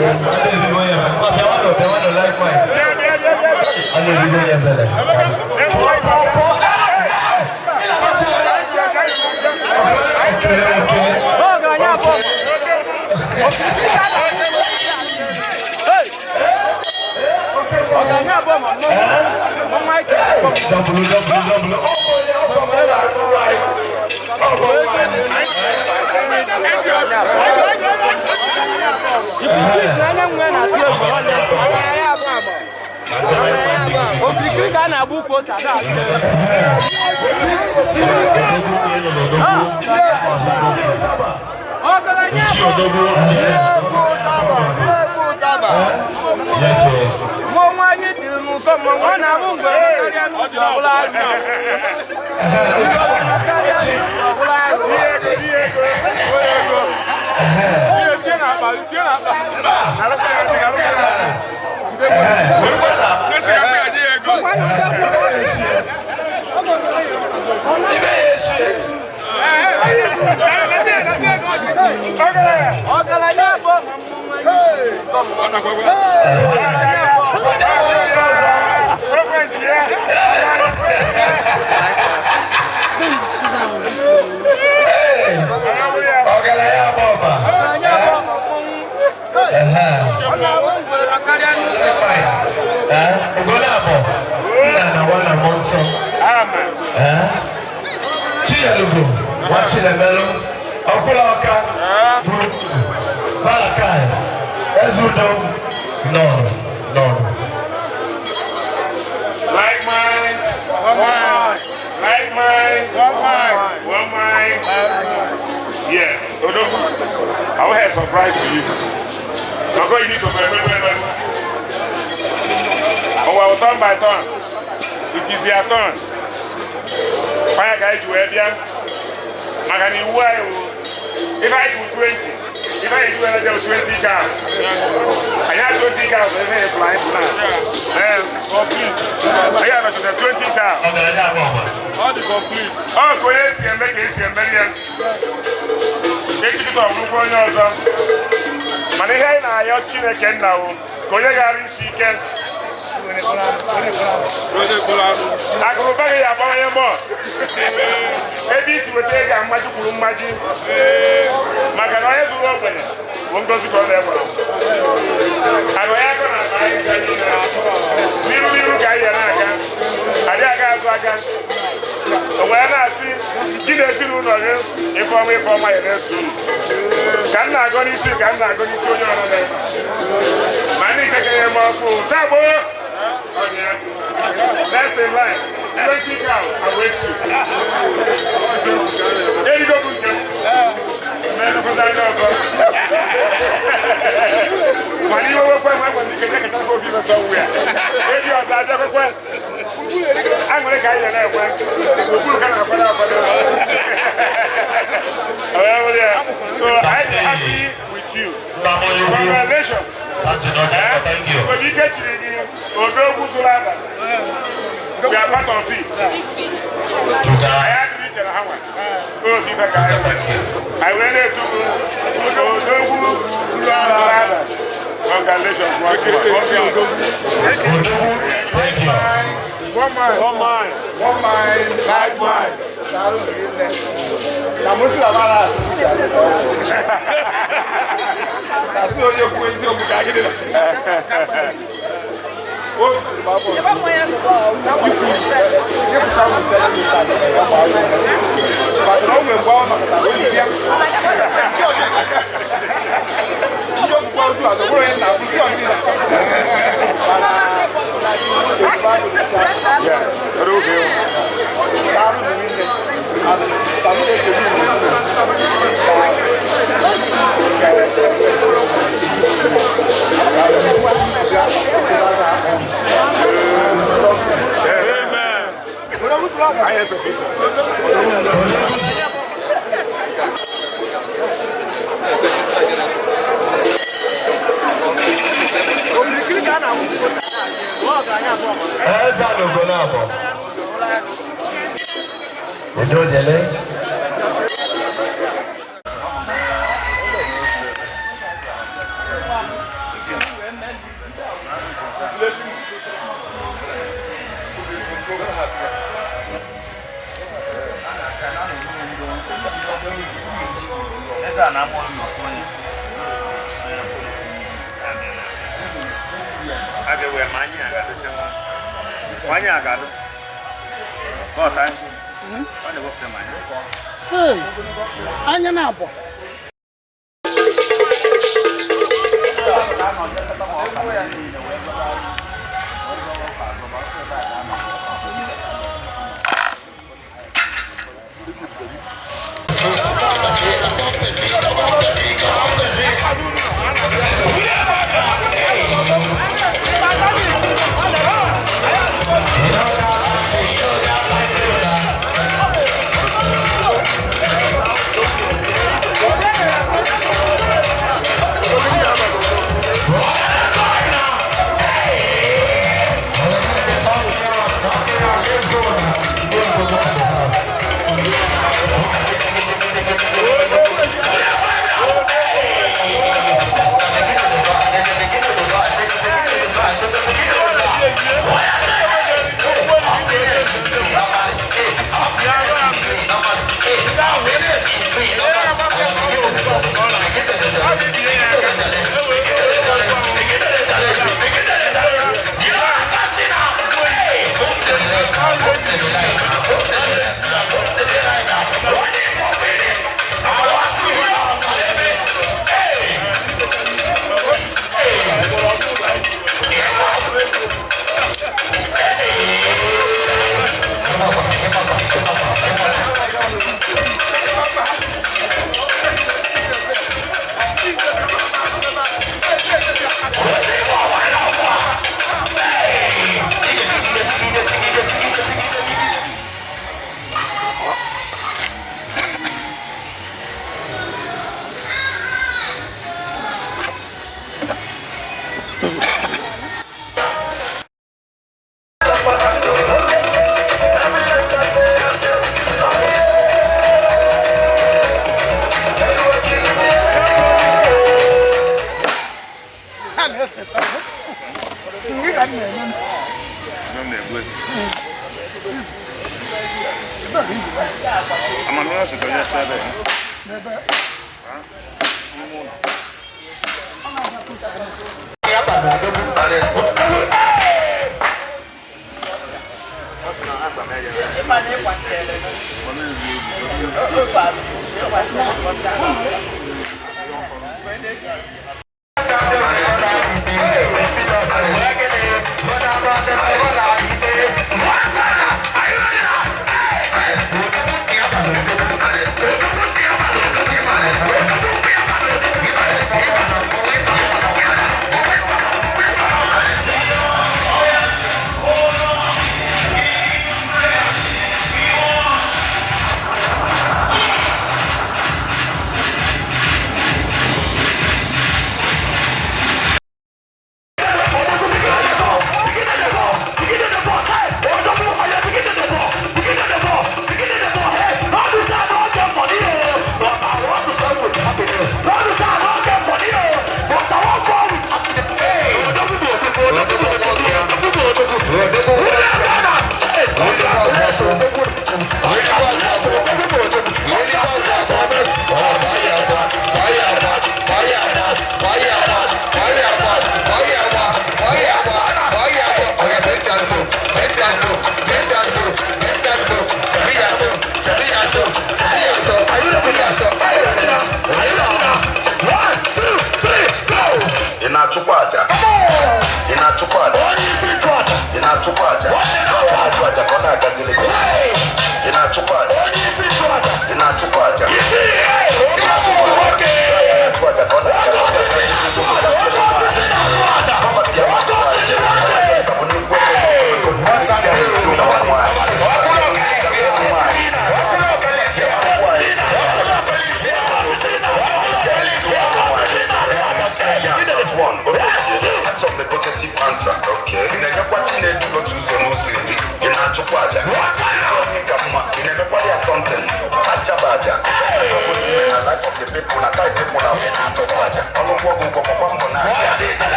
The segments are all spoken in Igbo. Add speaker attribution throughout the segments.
Speaker 1: Ichi ODOGWU. Like minds, like minds, one mind. Yes, Odogwu, I will have a surprise for you. I'm going to use some oh, turn by turn. It is your turn. Fire guide you, Ebian. If I do 20, if I do another 20 cars, I have 20 cars, I have flying now. I have 20 cars. All the complete. Oh, go ahead and make it a million. Get you to a blue coin also. Money, I have chicken now. Go ahead and see can. I go back here about your more. ABC will take a magical magic. Magana is open. Won't go to call them. I will have a guy. When I see, did you know if I'm away from my lesson? Can I go to see? Can I go to show you another? Money taking more food. Tabo! Next in line, 20 cows, I wait you. There you go, man, of course I know. When you were when you can take a couple of people somewhere. If you are sad, I'm going to carry an airplane. So I'm happy with you. Congratulations.
Speaker 2: Thank you.
Speaker 1: When you get to the Odogwu's ladder, we are part of it. I had to reach a hammer. Oh, if I can. I went there to Odogwu's ladder. Congratulations.
Speaker 2: Thank you.
Speaker 1: One mind, like mine. That's not your question.
Speaker 3: Anya na abụọ.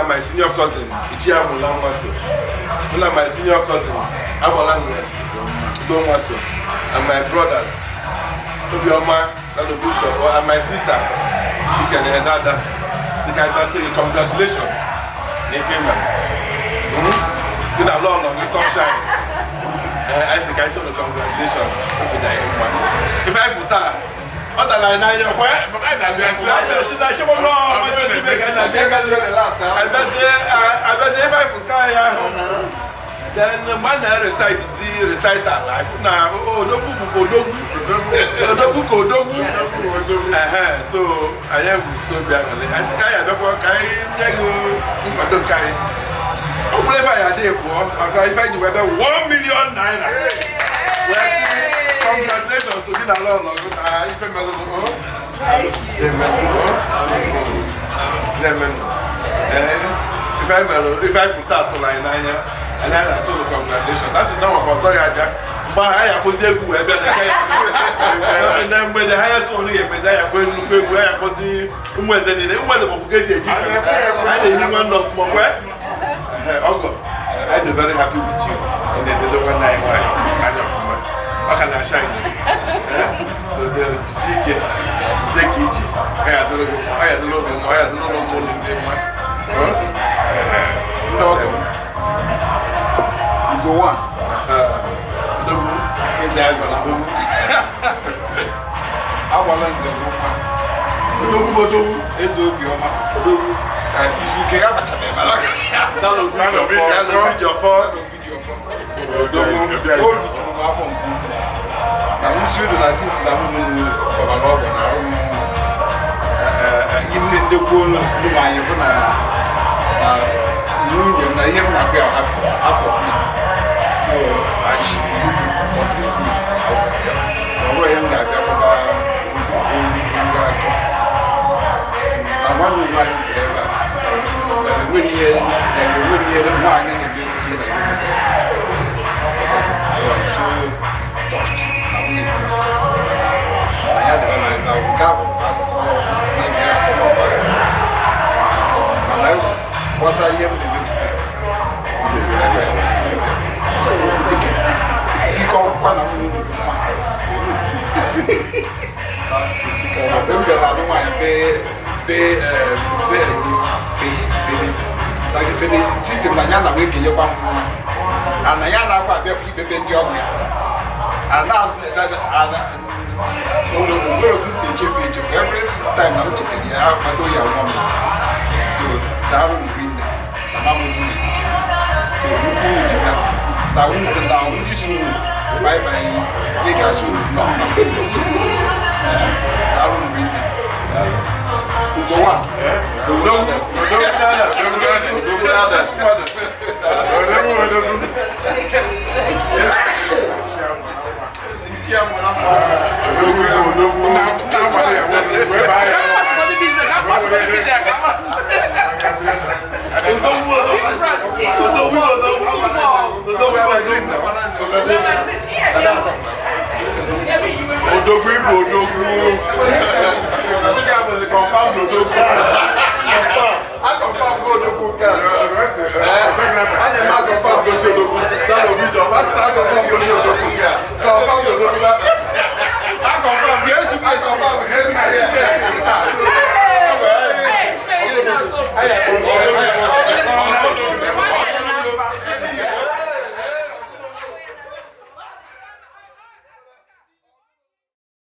Speaker 3: My senior cousin, Ichi my senior cousin, and my brothers, and my sister, she can Dada. Say congratulations, you know, long the sunshine. I say, I saw the congratulations. If I put that. Other line, I know where, but I bet if I forget, then one recite the recital life. Now, Odogwunnayabaluodogwu. So I am so bad. I said, I have if I do 1 million naira. Congratulations to you along. If I put that to line and I saw the congratulations. That's the number of but I was able to and then when the highest one here, I going to pay where I was in I'm very happy with you. And then the one night I can shine. So they'll seek it. Take Ichi. I had the little you go on. I want to Odogwu. It's Odogwu. If you care about that,
Speaker 4: consider that since the moon of an organ, in the cool, my phone, moon, I hear my girl half of me. So she is complete me. I am I want to buy forever. When you hear the wine and the beauty, so I'm so touched. I had a couple, maybe a couple of but I was I am the bit today. So we could take it. See, come one of you. I don't want to pay like if it is in Nayana waking your one and Nayana quite baby and now we'll do see chief every time I'm checking here out my two young woman. So that will be the mom will do this again. So we will do that won't be down this room by legal should not that will be go on. Odogwunnayabaluodogwu. I think I was a confirmed Odogwu. I confirmed Odogwu. I said, I confirmed Odogwu.